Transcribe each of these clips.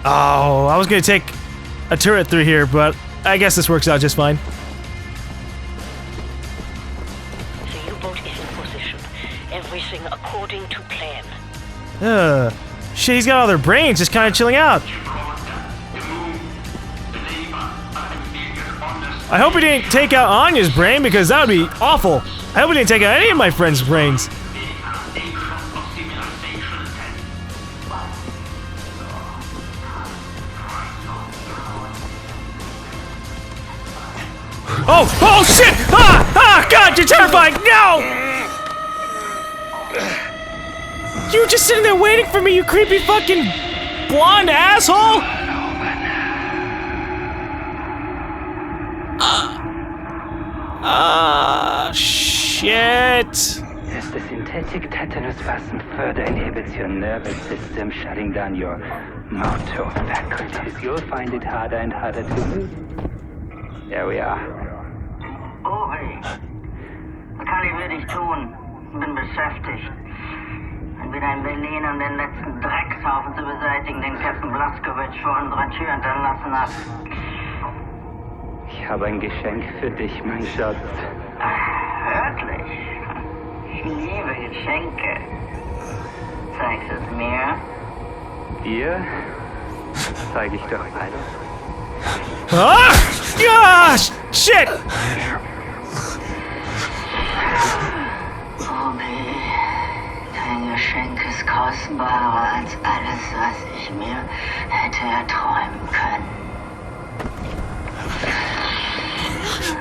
Oh, I was gonna take a turret through here, but I guess this works out just fine. The U-boat is in position. Everything according to plan. Shit, he's got all their brains just kind of chilling out. I hope he didn't take out Anya's brain, because that would be awful. I hope he didn't take out any of my friends' brains. Oh shit! Ah, God, you're terrifying! No! You were just sitting there waiting for me, you creepy fucking blonde asshole! Shit. As the synthetic tetanus vaccine further inhibits your nervous system, shutting down your motor faculties, you'll find it harder and harder to move. There we are. Uri, was kann ich wirklich tun? Bin beschäftigt. Wieder in Berlin, um den letzten Dreckshaufen zu beseitigen, den Captain Blazkowicz vor unserer Tür hinterlassen hat. Ich habe ein Geschenk für dich, mein Schatz. Wirklich? Ich liebe Geschenke. Zeigst du es mir? Dir zeige ich doch alles. Ah! Ja, shit! Obi, dein Geschenk ist kostbarer als alles, was ich mir hätte erträumen können.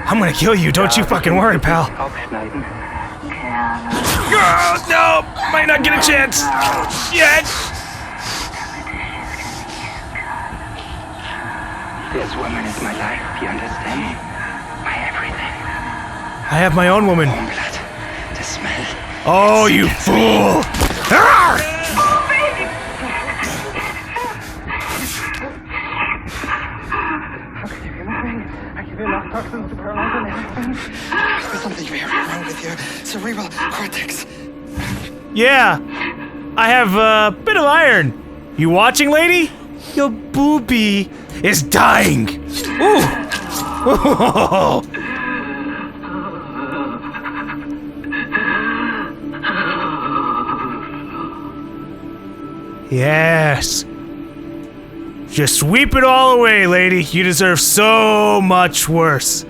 I'm gonna kill you, don't you fucking worry, pal. Aufschneiden. Oh, no! Might not get a chance! Yet! This woman is my life, you understand? My everything. I have my own woman. Warm blood, the smell. Oh, you fool! Arrgh! I give you enough toxins to paralyze an elephant. There's something very wrong with your cerebral cortex. Yeah, I have a bit of iron. You watching, lady? Your boobie is dying. Ooh. Yes. Just sweep it all away, lady. You deserve so much worse.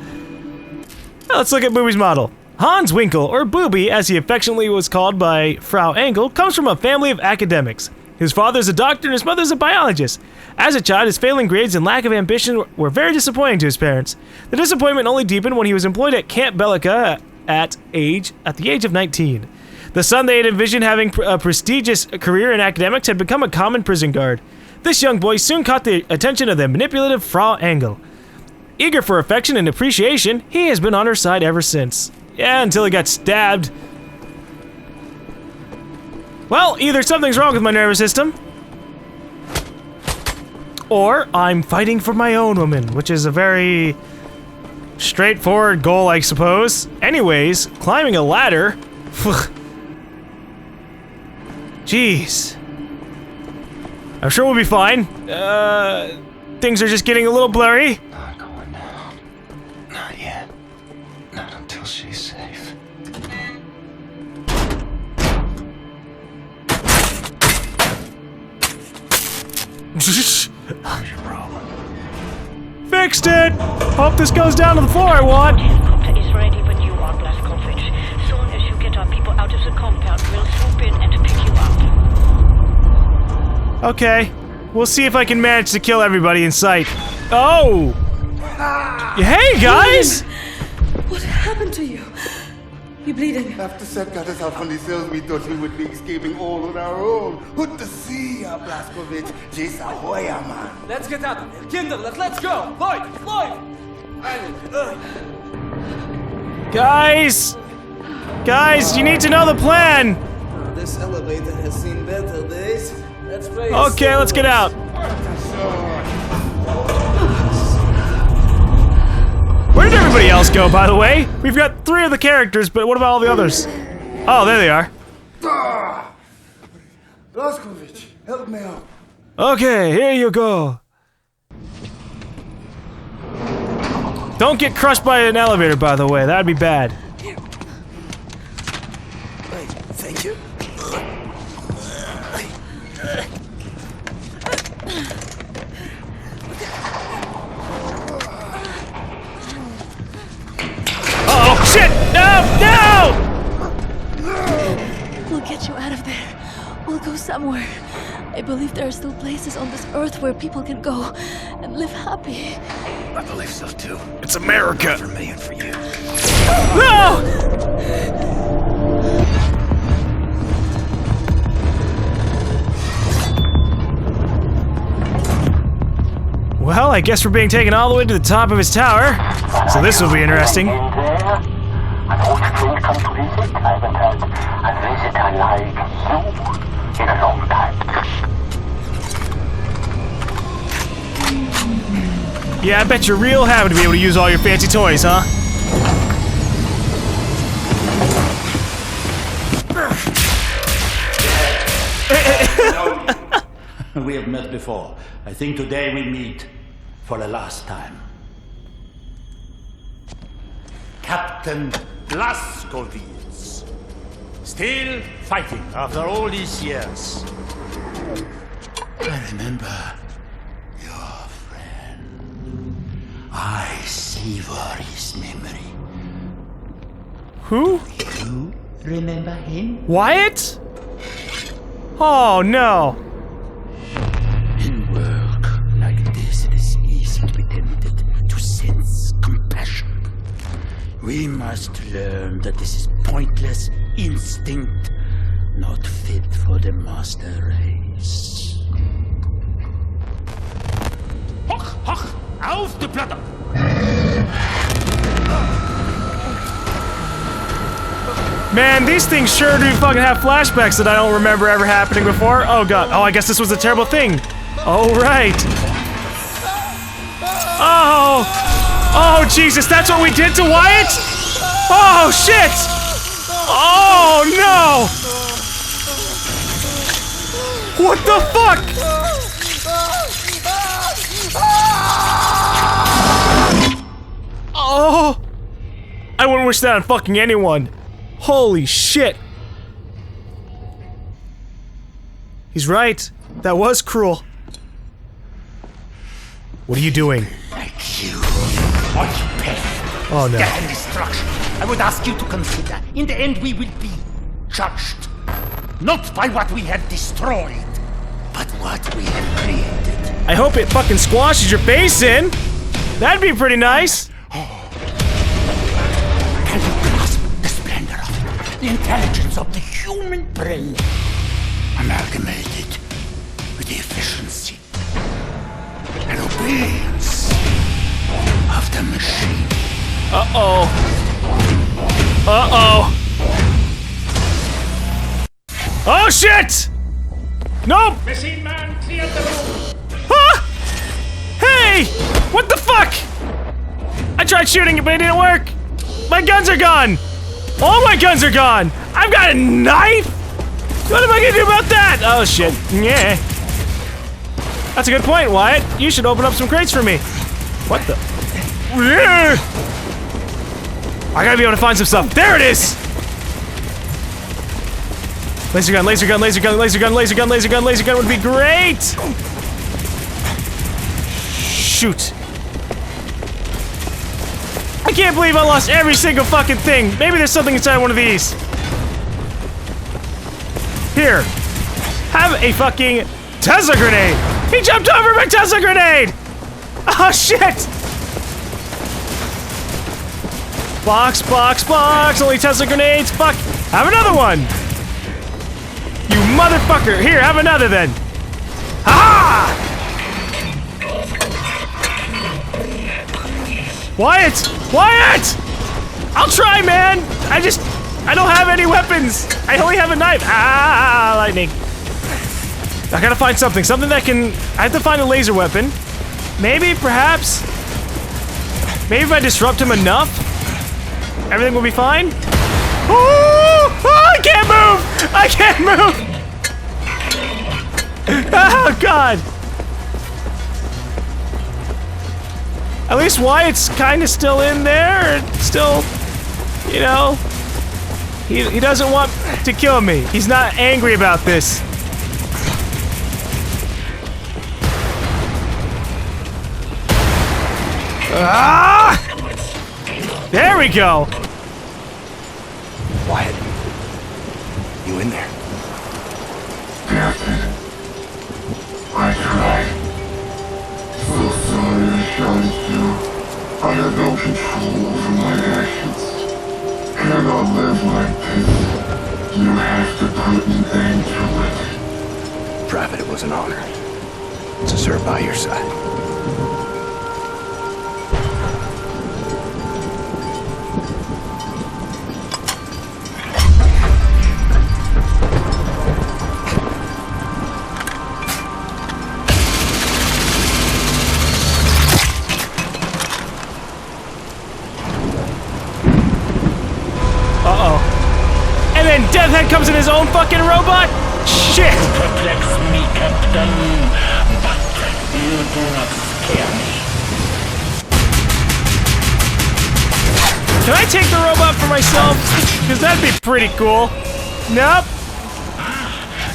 Now let's look at Boobie's model. Hans Winkel, or Boobie, as he affectionately was called by Frau Engel, comes from a family of academics. His father's a doctor and his mother's a biologist. As a child, his failing grades and lack of ambition were very disappointing to his parents. The disappointment only deepened when he was employed at Camp Bellica at the age of 19. The son they had envisioned having a prestigious career in academics had become a common prison guard. This young boy soon caught the attention of the manipulative Frau Engel. Eager for affection and appreciation, he has been on her side ever since. Yeah, until he got stabbed. Well, either something's wrong with my nervous system, or I'm fighting for my own woman, which is a very straightforward goal, I suppose. Anyways, climbing a ladder. Jeez. I'm sure we'll be fine. Things are just getting a little blurry. Not going down. Not yet. Not until she's safe. What's your problem? Fixed it! Hope this goes down to the floor I want. The helicopter is ready when you are, Blazkowicz. Soon as you get our people out of the compound, we'll swoop in and pick you up. Okay. We'll see if I can manage to kill everybody in sight. Oh! Hey, guys! What happened to you? You bleeding? After Seth got us out from the cells, we thought we would be escaping all on our own. Good to see ya, Blazkowicz. Jeez ahoya, man. Let's get out of here. Kinder, let's go. Lloyd! Guys! Guys, you need to know the plan! This elevator has seen better days. Let's play. Okay, let's get out. Where did everybody else go, by the way? We've got 3 of the characters, but what about all the others? Oh, there they are. Blazkowicz, help me out. Okay, here you go. Don't get crushed by an elevator, by the way. That'd be bad. Thank you. Oh shit! No! We'll get you out of there. We'll go somewhere. I believe there are still places on this earth where people can go and live happy. I believe so too. It's America. For me and for you. No! Well, I guess we're being taken all the way to the top of his tower. So this will be interesting. Yeah, I bet you're real happy to be able to use all your fancy toys, huh? We have met before. I think today we meet for the last time. Captain Blazkowicz. Still fighting after all these years. I remember your friend. I savor his memory. Who? You remember him? Wyatt? Oh no. In work like this, it is easy to be tempted to sense compassion. We must learn that this is pointless instinct, not fit for the master race. Hoch, hoch, auf die Platte! Man, these things sure do fucking have flashbacks that I don't remember ever happening before. Oh god. Oh, I guess this was a terrible thing. Oh, right. Oh. Oh, Jesus, that's what we did to Wyatt? Oh, shit. Oh, no. What the fuck? Oh. I wouldn't wish that on fucking anyone. Holy shit! He's right. That was cruel. What are you doing? Like you. All you pay. Oh no. Death and destruction. I would ask you to consider. In the end, we will be judged. Not by what we have destroyed, but what we have created. I hope it fucking squashes your face in. That'd be pretty nice. Can you grasp the splendor of it? The intelligence of the human brain, amalgamated with the efficiency and obedience of the machine. Uh-oh. Uh-oh. Oh, shit! Nope! Machine man, clear the room! Huh? Hey! What the fuck? I tried shooting it, but it didn't work. My guns are gone. All my guns are gone. I've got a knife? What am I gonna do about that? Oh, shit. Yeah. That's a good point, Wyatt. You should open up some crates for me. What the? Yeah. I gotta be able to find some stuff. There it is! Laser gun, laser gun, laser gun, laser gun, laser gun, laser gun, laser gun would be great! Shoot. I can't believe I lost every single fucking thing. Maybe there's something inside one of these. Here. Have a fucking Tesla grenade! He jumped over my Tesla grenade! Oh shit! Box, box, box! Only Tesla grenades! Fuck! Have another one! You motherfucker! Here, have another then! Ha! Wyatt! Wyatt! I'll try, man! I don't have any weapons! I only have a knife! Ah, lightning! I gotta find something. Something that can... I have to find a laser weapon. Maybe, perhaps... Maybe if I disrupt him enough, everything will be fine? Oh, I can't move! I can't move! Ah! Oh, God! At least Wyatt's kind of still in there, and still, you know, he doesn't want to kill me. He's not angry about this. Ah! There we go. Wyatt, you in there? Captain, I tried. So sorry I shouted you. I have no control over my actions. Cannot live like this. You have to put an end to it. Private, it was an honor to serve by your side. Death Head comes in his own fucking robot? Shit! Perplex me, Captain, but you do not scare me. Can I take the robot for myself? Because that'd be pretty cool. Nope.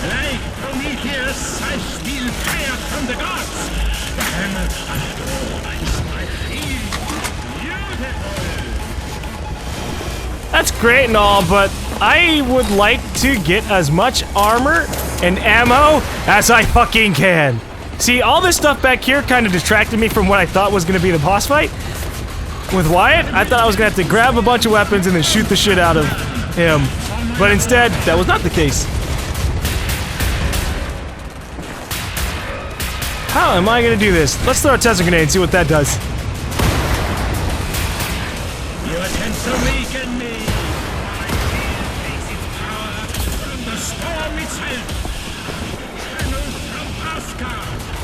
Like Prometheus, I steal fire from the gods. And I feel beautiful. That's great and all, but I would like to get as much armor and ammo as I fucking can. See, all this stuff back here kind of distracted me from what I thought was going to be the boss fight. With Wyatt, I thought I was going to have to grab a bunch of weapons and then shoot the shit out of him. But instead, that was not the case. How am I going to do this? Let's throw a Tesla grenade and see what that does. You attempt to weaken me.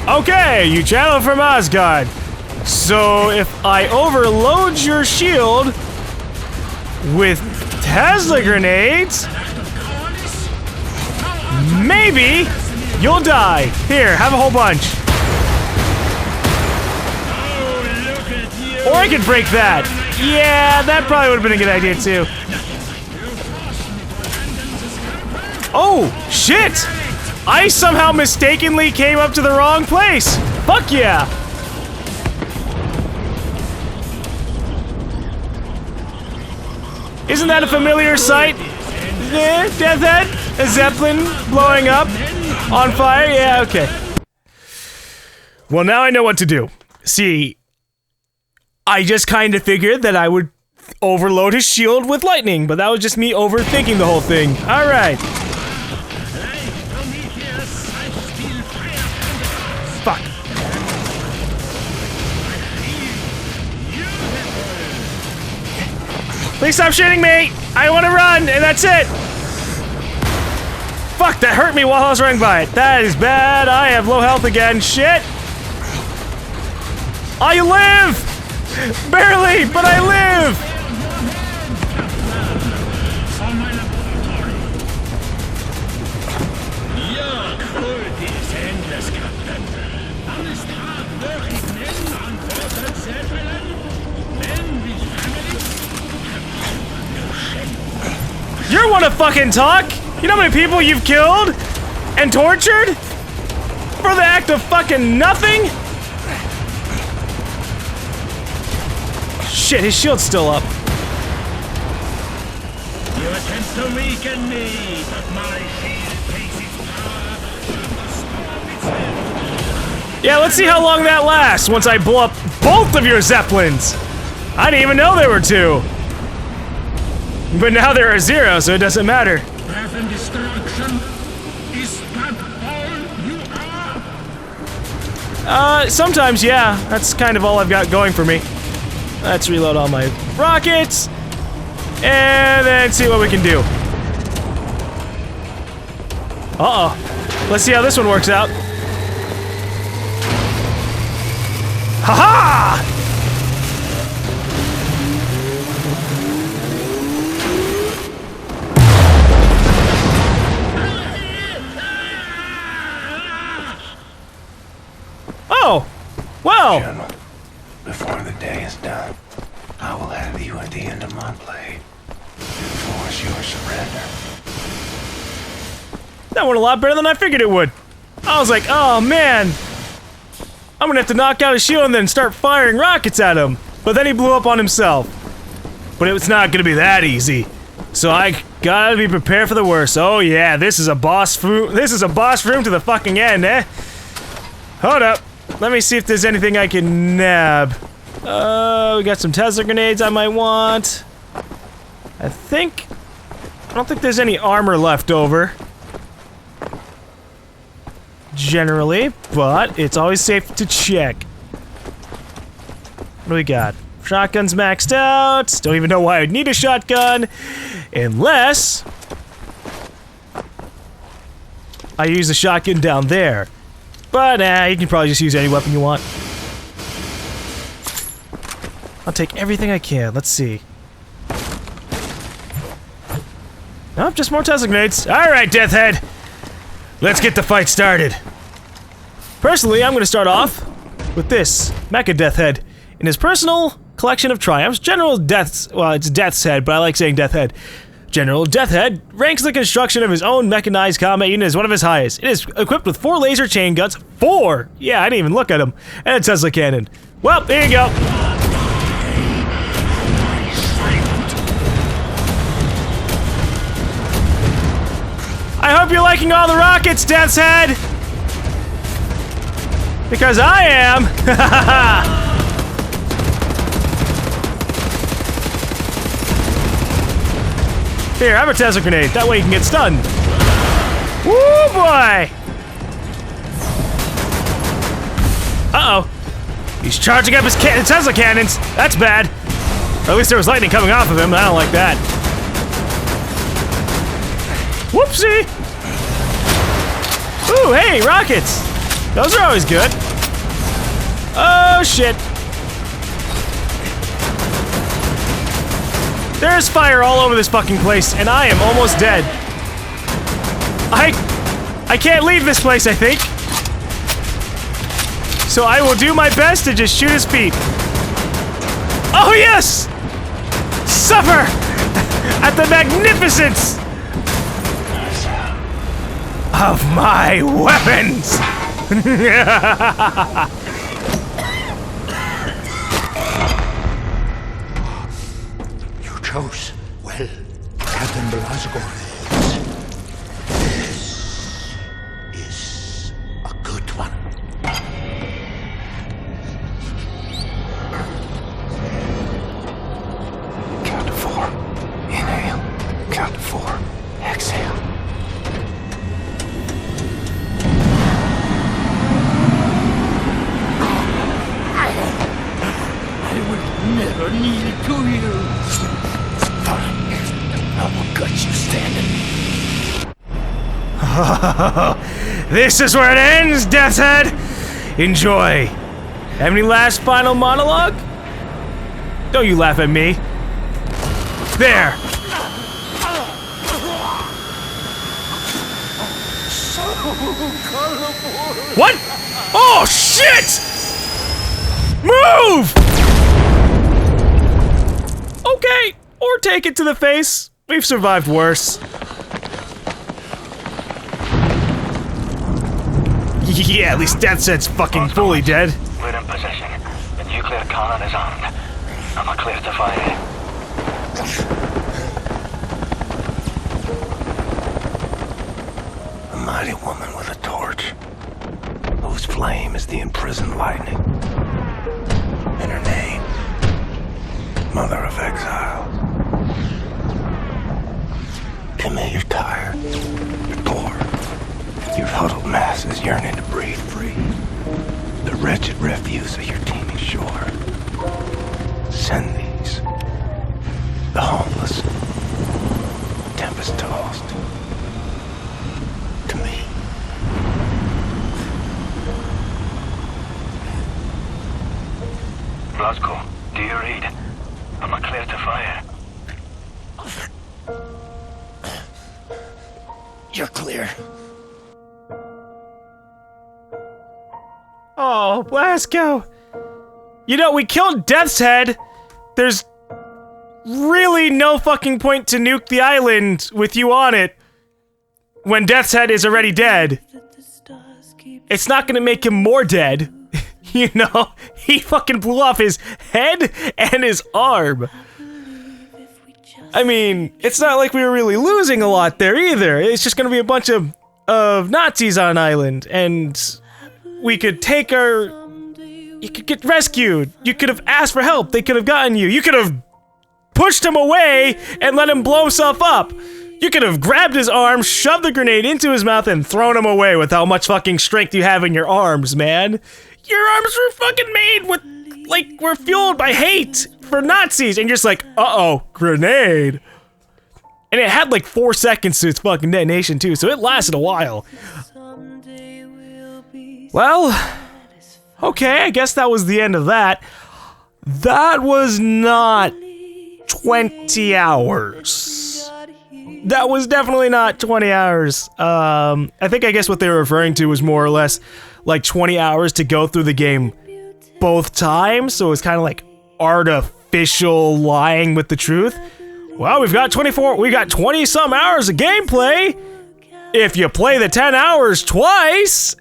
Okay, you channel from Asgard. So if I overload your shield with Tesla grenades, maybe you'll die. Here, have a whole bunch. Or I could break that. Yeah, that probably would have been a good idea too. Oh, shit! I somehow mistakenly came up to the wrong place! Fuck yeah! Isn't that a familiar sight? Death Head? A Zeppelin blowing up? On fire? Yeah, okay. Well, now I know what to do. See, I just kind of figured that I would overload his shield with lightning, but that was just me overthinking the whole thing. Alright. Fuck. Please stop shooting me! I want to run, and that's it! Fuck, that hurt me while I was running by it. That is bad. I have low health again. Shit! I live! Barely, but I live! You want to fucking talk? You know how many people you've killed and tortured for the act of fucking nothing? Shit, his shield's still up. You attempt to weaken me, but my shield takes its power from the storm itself. Yeah, let's see how long that lasts once I blow up both of your Zeppelins. I didn't even know there were two. But now there are zero, so it doesn't matter. Death and destruction, is that all you are? Sometimes, yeah. That's kind of all I've got going for me. Let's reload all my rockets. And then see what we can do. Uh-oh. Let's see how this one works out. Ha-ha! Oh! Well! General, before the day is done, I will have you at the end of my blade. Enforce your surrender. That went a lot better than I figured it would. I was like, oh man, I'm gonna have to knock out his shield and then start firing rockets at him. But then he blew up on himself. But it's not gonna be that easy. So I gotta be prepared for the worst. Oh yeah, this is a boss room. This is a boss room to the fucking end, eh? Hold up. Let me see if there's anything I can nab. We got some Tesla grenades I might want. I don't think there's any armor left over. Generally, but it's always safe to check. What do we got? Shotgun's maxed out. Don't even know why I'd need a shotgun. Unless I use the shotgun down there. But you can probably just use any weapon you want. I'll take everything I can. Let's see. Nope, just more Tesla grenades. Alright, Death Head. Let's get the fight started. Personally, I'm gonna start off with this Mecha Death Head in his personal collection of triumphs. General Death's, well, it's Death's Head, but I like saying Death Head. General Death Head ranks the construction of his own mechanized combat unit as one of his highest. It is equipped with 4 laser chain guns. 4! Yeah, I didn't even look at them. And a Tesla cannon. Well, there you go. I hope you're liking all the rockets, Death's Head! Because I am! Here, have a Tesla grenade. That way you can get stunned. Woo boy! Uh-oh. He's charging up his Tesla cannons. That's bad. Or at least there was lightning coming off of him. I don't like that. Whoopsie! Ooh, hey, rockets! Those are always good. Oh, shit. There's fire all over this fucking place, and I am almost dead. I can't leave this place, I think. So I will do my best to just shoot his feet. Oh, yes! Suffer at the magnificence of my weapons! You chose well, Captain Blazkowicz. This is a good one. Count to 4. Inhale. Count to 4. Exhale. Never needed to you. Fine. I will gut you standing. This is where it ends, Death's Head! Enjoy! Have any last final monologue? Don't you laugh at me. There! What? Oh, shit! Move! Okay, or take it to the face. We've survived worse. Yeah, at least Death's Head's fucking fully dead. We're in possession. The nuclear cannon is armed. I'm clear to fire. A mighty woman with a torch, whose flame is the imprisoned lightning. And her name, Mother of Exiles. Commit, you're tired. You're bored. Your huddled masses yearning to breathe free. The wretched refuse of your teeming shore. Send these. The homeless. Tempest-tossed. To me. Blazko, do you read? Am I clear to fire? You're clear. Oh, Blazko. You know, we killed Death's Head. There's really no fucking point to nuke the island with you on it when Death's Head is already dead. It's not gonna make him more dead. You know, he fucking blew off his head and his arm. I mean, it's not like we were really losing a lot there either. It's just gonna be a bunch of Nazis on an island, and we could take our... You could get rescued. You could have asked for help. They could have gotten you. You could have pushed him away and let him blow himself up. You could have grabbed his arm, shoved the grenade into his mouth, and thrown him away with how much fucking strength you have in your arms, man. Your arms were fucking made with, like, were fueled by hate for Nazis, and you're just like, uh-oh, grenade. And it had like 4 seconds to its fucking detonation too, so it lasted a while. Well, okay, I guess that was the end of that. That was not 20 hours. That was definitely not 20 hours. I guess what they were referring to was more or less like 20 hours to go through the game both times, so it's kind of like artificial lying with the truth. Well, we've got 20 some hours of gameplay. If you play the 10 hours twice,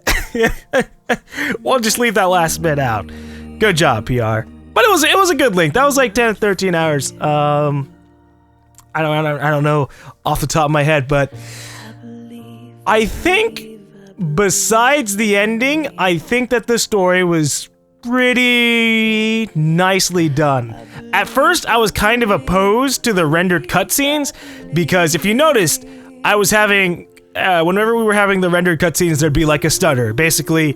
we'll just leave that last bit out. Good job, PR. But it was a good length. That was like 10 to 13 hours. I don't know off the top of my head, but I think besides the ending, I think that the story was pretty nicely done. At first, I was kind of opposed to the rendered cutscenes because if you noticed, I was having whenever we were having the rendered cutscenes, there'd be like a stutter. Basically,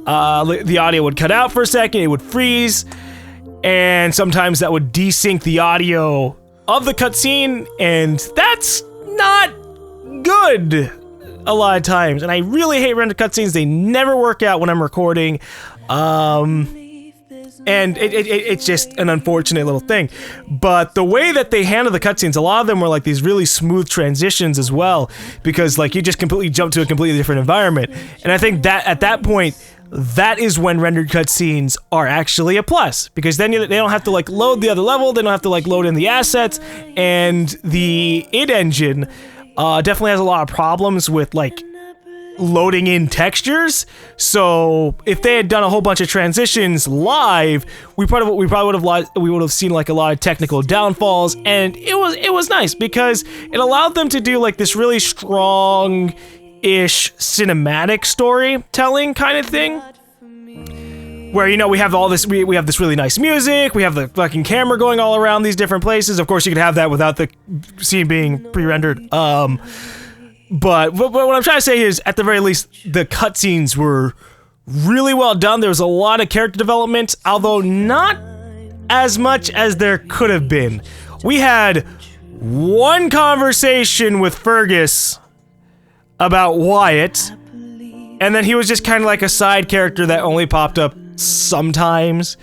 the audio would cut out for a second, it would freeze, and sometimes that would desync the audio of the cutscene, and that's not good a lot of times. And I really hate rendered cutscenes. They never work out when I'm recording. And it's just an unfortunate little thing. But the way that they handle the cutscenes, a lot of them were like these really smooth transitions as well, because like you just completely jump to a completely different environment. And I think that at that point, that is when rendered cutscenes are actually a plus, because then they don't have to like load the other level, they don't have to like load in the assets, and the id engine definitely has a lot of problems with like loading in textures. So if they had done a whole bunch of transitions live, we probably would have seen like a lot of technical downfalls, and it was nice because it allowed them to do like this really strong ish cinematic storytelling kind of thing, where, you know, we have all this, we have this really nice music, we have the fucking camera going all around these different places. Of course, you could have that without the scene being pre-rendered. But what I'm trying to say is, at the very least, the cutscenes were really well done. There was a lot of character development, although not as much as there could have been. We had one conversation with Fergus about Wyatt, and then he was just kind of like a side character that only popped up sometimes.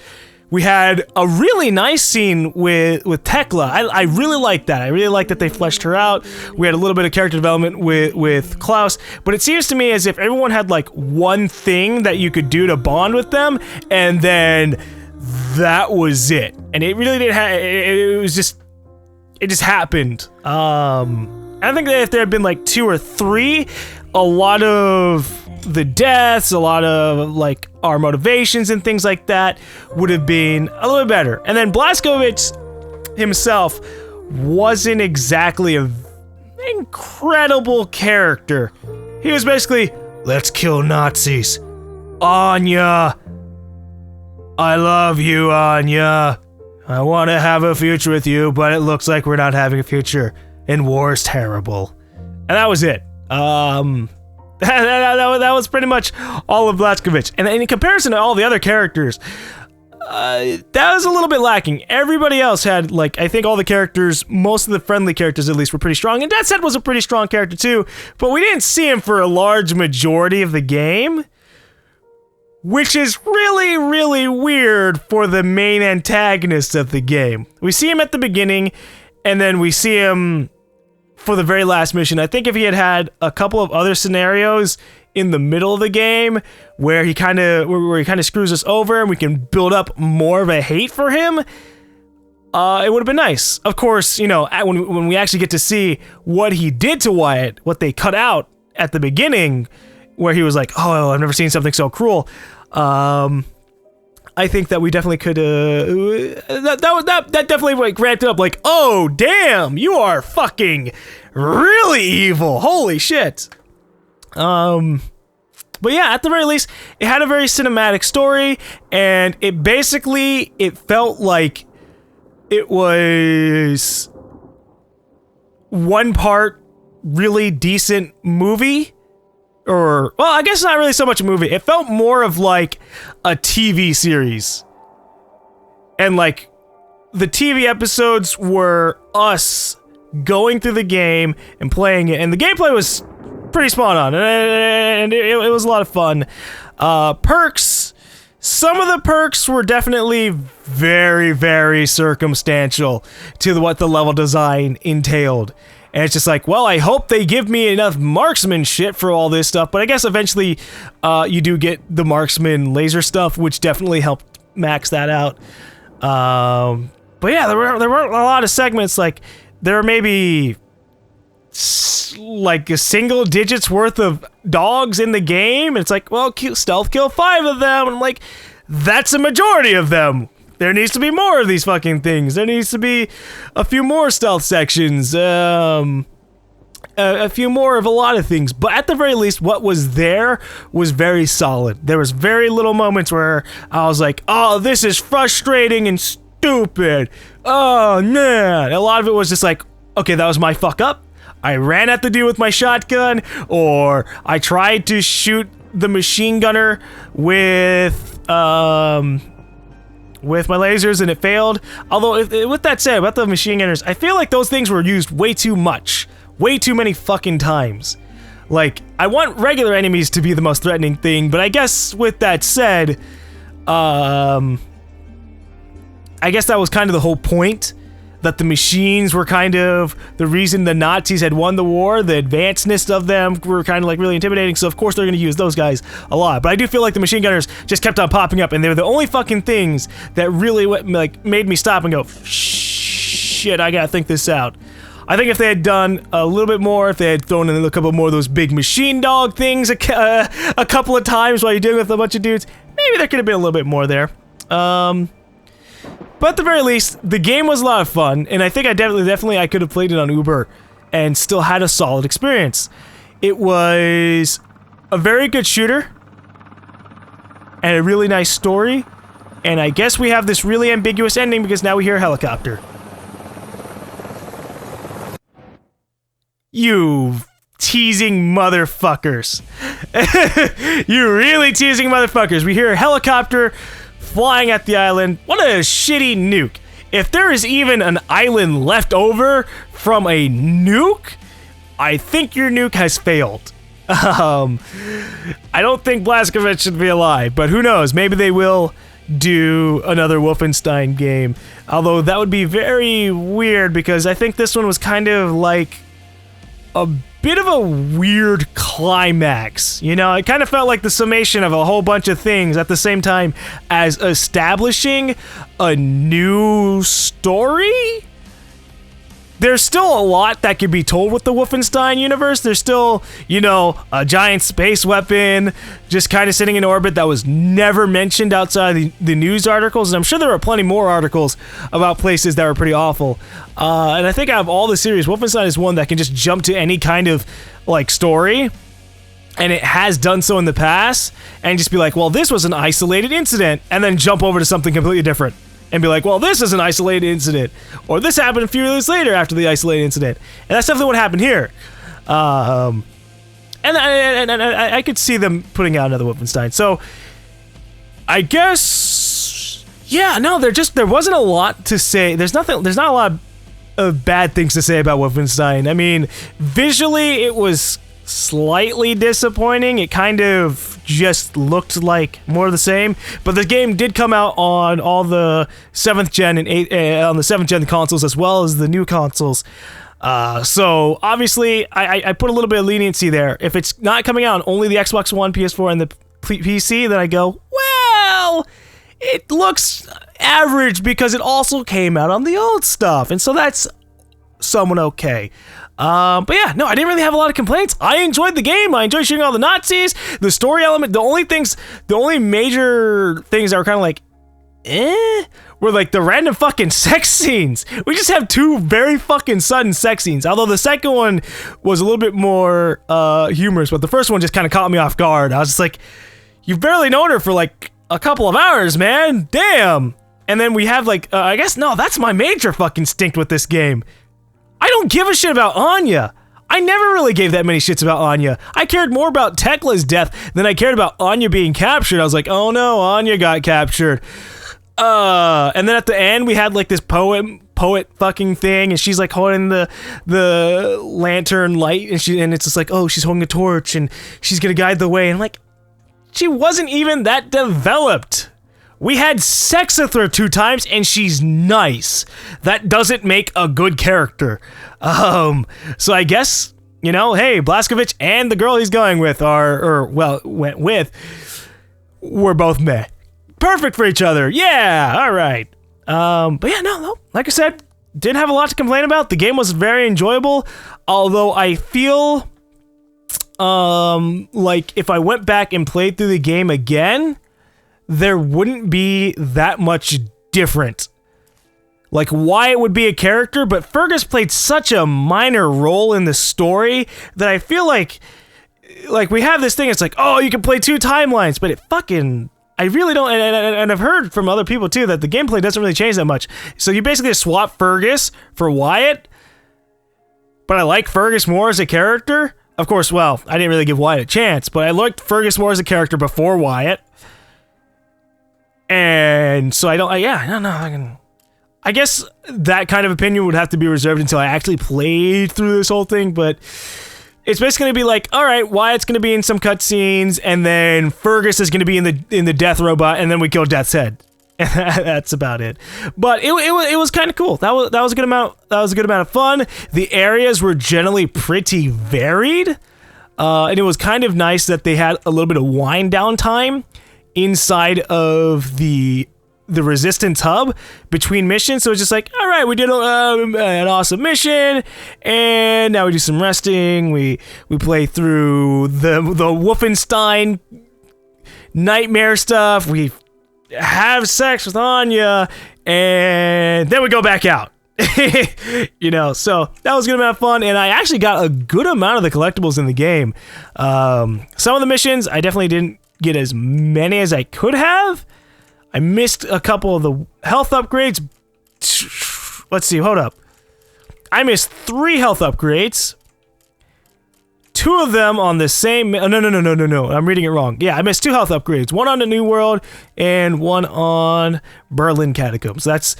We had a really nice scene with Tekla. I really liked that. I really liked that they fleshed her out. We had a little bit of character development with Klaus, but it seems to me as if everyone had like one thing that you could do to bond with them, and then that was it. And it really didn't it just happened. I think that if there had been like 2 or 3, a lot of the deaths, a lot of like our motivations and things like that would have been a little bit better. And then Blazkowicz himself wasn't exactly an incredible character. He was basically, let's kill Nazis. Anya, I love you, Anya. I want to have a future with you, but it looks like we're not having a future, and war's terrible. And that was it. That was pretty much all of Blazkowicz. And in comparison to all the other characters, that was a little bit lacking. Everybody else had, like, I think all the characters, most of the friendly characters at least, were pretty strong. And Death's Head was a pretty strong character too, but we didn't see him for a large majority of the game, which is really, really weird for the main antagonist of the game. We see him at the beginning, and then we see him for the very last mission. I think if he had had a couple of other scenarios in the middle of the game where he kind of screws us over and we can build up more of a hate for him, it would have been nice. Of course, you know, when we actually get to see what he did to Wyatt, what they cut out at the beginning, where he was like, "Oh, I've never seen something so cruel." I think that we definitely could. That definitely like ramped it up. Like, oh damn, you are fucking really evil. Holy shit. But yeah, at the very least, it had a very cinematic story, and it basically felt like it was one part really decent movie. Or, well, I guess not really so much a movie. It felt more of like a TV series. And like, the TV episodes were us going through the game and playing it. And the gameplay was pretty spot on. And it was a lot of fun. Perks. Some of the perks were definitely very, very circumstantial to what the level design entailed. And it's just like, well, I hope they give me enough marksman shit for all this stuff. But I guess eventually you do get the marksman laser stuff, which definitely helped max that out. But yeah, there were a lot of segments. Like, there were maybe like a single digits worth of dogs in the game. And it's like, well, stealth kill 5 of them. And I'm like, that's a majority of them. There needs to be more of these fucking things. There needs to be a few more stealth sections. A few more of a lot of things. But at the very least, what was there was very solid. There was very little moments where I was like, oh, this is frustrating and stupid. Oh, man. A lot of it was just like, okay, that was my fuck up. I ran at the dude with my shotgun, or I tried to shoot the machine gunner with my lasers and it failed. Although, with that said, about the machine gunners, I feel like those things were used way too much. Way too many fucking times. Like, I want regular enemies to be the most threatening thing, but I guess with that said, I guess that was kind of the whole point. That the machines were kind of the reason the Nazis had won the war. The advancedness of them were kind of like really intimidating, so of course they're going to use those guys a lot. But I do feel like the machine gunners just kept on popping up, and they were the only fucking things that really like made me stop and go, shit, I gotta think this out. I think if they had done a little bit more, if they had thrown in a couple more of those big machine dog things a couple of times while you're dealing with a bunch of dudes, maybe there could have been a little bit more there. But at the very least, the game was a lot of fun, and I think I definitely I could have played it on Uber and still had a solid experience. It was a very good shooter and a really nice story, and I guess we have this really ambiguous ending because now we hear a helicopter. You teasing motherfuckers. You really teasing motherfuckers. We hear a helicopter flying at the island. What a shitty nuke. If there is even an island left over from a nuke, I think your nuke has failed. I don't think Blazkowicz should be alive, but who knows? Maybe they will do another Wolfenstein game. Although that would be very weird because I think this one was kind of like a bit of a weird climax. You know, it kind of felt like the summation of a whole bunch of things at the same time as establishing a new story. There's still a lot that could be told with the Wolfenstein universe. There's still, you know, a giant space weapon just kind of sitting in orbit that was never mentioned outside the news articles. And I'm sure there are plenty more articles about places that were pretty awful. And I think out of all the series, Wolfenstein is one that can just jump to any kind of, like, story. And it has done so in the past. And just be like, well, this was an isolated incident. And then jump over to something completely different. And be like, well, this is an isolated incident. Or this happened a few years later after the isolated incident. And that's definitely what happened here. And I could see them putting out another Wolfenstein. So, I guess... Yeah, no, there wasn't a lot to say. There's not a lot of bad things to say about Wolfenstein. I mean, visually, it was slightly disappointing. It kind of just looked like more of the same, but the game did come out on all the 7th gen and on the 7th gen consoles as well as the new consoles. So obviously, I put a little bit of leniency there. If it's not coming out on only the Xbox One, PS4, and the PC, then I go, well, it looks average because it also came out on the old stuff, and so that's somewhat okay. But yeah, no, I didn't really have a lot of complaints. I enjoyed the game. I enjoyed shooting all the Nazis. The story element, the only major things that were kind of like, were like the random fucking sex scenes. We just have 2 very fucking sudden sex scenes. Although the second one was a little bit more humorous, but the first one just kind of caught me off guard. I was just like, you've barely known her for like a couple of hours, man. Damn. And then we have like, I guess, no, that's my major fucking stink with this game. I don't give a shit about Anya. I never really gave that many shits about Anya. I cared more about Tekla's death than I cared about Anya being captured. I was like, oh no, Anya got captured. And then at the end, we had like this poet fucking thing, and she's like holding the lantern light, and it's just like, oh, she's holding a torch, and she's gonna guide the way, and like, she wasn't even that developed. We had sex with her 2 times, and she's nice. That doesn't make a good character. So I guess, you know, hey, Blazkowicz and the girl he's going with went with, were both meh. Perfect for each other. Yeah, all right. But yeah, no, like I said, didn't have a lot to complain about. The game was very enjoyable, although I feel like if I went back and played through the game again, there wouldn't be that much different. Like, Wyatt would be a character, but Fergus played such a minor role in the story that I feel like we have this thing, it's like, oh, you can play 2 timelines, but it fucking, I really don't, and I've heard from other people too that the gameplay doesn't really change that much. So you basically just swap Fergus for Wyatt, but I like Fergus more as a character. Of course, well, I didn't really give Wyatt a chance, but I liked Fergus more as a character before Wyatt. And so I guess that kind of opinion would have to be reserved until I actually played through this whole thing, but it's basically going to be like, all right, Wyatt's going to be in some cutscenes, and then Fergus is going to be in the death robot, and then we kill Death's Head. That's about it. But it was kind of cool. That was a good amount. That was a good amount of fun. The areas were generally pretty varied, and it was kind of nice that they had a little bit of wind down time inside of the Resistance hub between missions. So it's just like, all right, we did an awesome mission, and now we do some resting. We play through the Wolfenstein nightmare stuff. We have sex with Anya, and then we go back out. You know, so that was a good amount of fun, and I actually got a good amount of the collectibles in the game. Some of the missions I definitely didn't get as many as I could have. I missed a couple of the health upgrades. Let's see, hold up. I missed 3 health upgrades. 2 of them on the same... No. I'm reading it wrong. Yeah, I missed 2 health upgrades. 1 on the New World and 1 on Berlin Catacombs. That's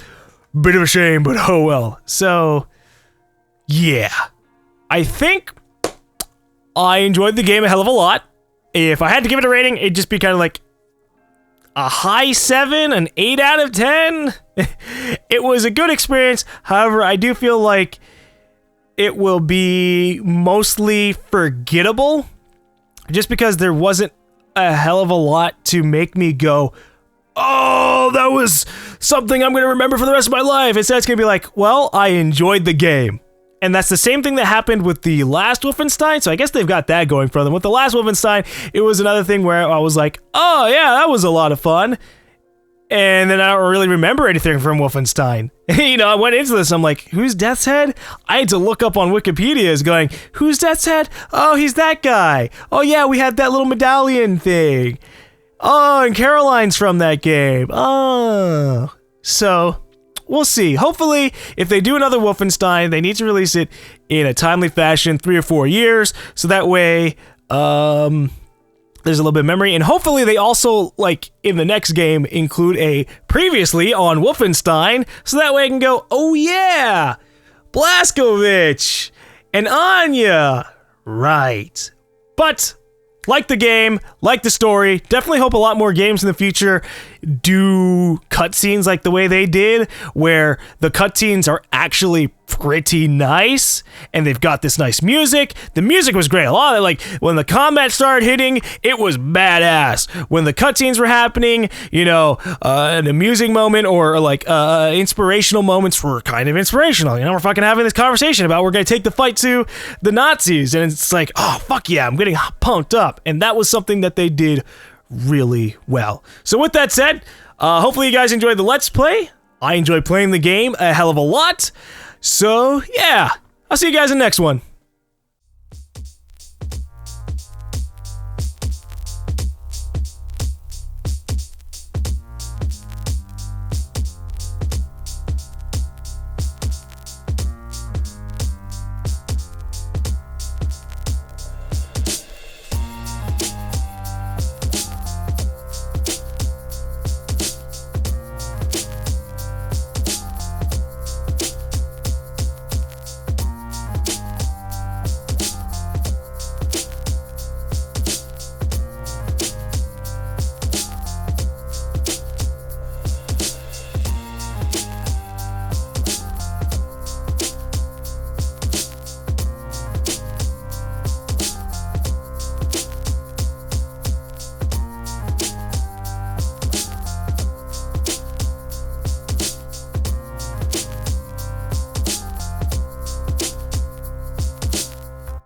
a bit of a shame, but oh well. So, yeah. I think I enjoyed the game a hell of a lot. If I had to give it a rating, it'd just be kind of like a high 7, an 8 out of 10. It was a good experience. However, I do feel like it will be mostly forgettable just because there wasn't a hell of a lot to make me go, oh, that was something I'm going to remember for the rest of my life. Instead, it's going to be like, well, I enjoyed the game. And that's the same thing that happened with the last Wolfenstein, so I guess they've got that going for them. With the last Wolfenstein, it was another thing where I was like, oh yeah, that was a lot of fun. And then I don't really remember anything from Wolfenstein. You know, I went into this, I'm like, who's Death's Head? I had to look up on Wikipedia as going, who's Death's Head? Oh, he's that guy. Oh yeah, we had that little medallion thing. Oh, and Caroline's from that game. Oh. So... we'll see. Hopefully, if they do another Wolfenstein, they need to release it in a timely fashion, 3 or 4 years, so that way, there's a little bit of memory. And hopefully, they also, like, in the next game, include a previously on Wolfenstein, so that way I can go, oh yeah, Blazkowicz and Anya. Right. But, like the game, Like the story. Definitely hope a lot more games in the future do cutscenes like the way they did, where the cutscenes are actually pretty nice and they've got this nice music. The music was great. A lot of it, like when the combat started hitting, it was badass. When the cutscenes were happening, you know, an amusing moment or like inspirational moments were kind of inspirational. You know, we're fucking having this conversation about we're gonna take the fight to the Nazis, and it's like, oh fuck yeah, I'm getting pumped up. And that was something that they did really well. So with that said, hopefully you guys enjoyed the Let's Play. I enjoyed playing the game a hell of a lot. So yeah, I'll see you guys in the next one.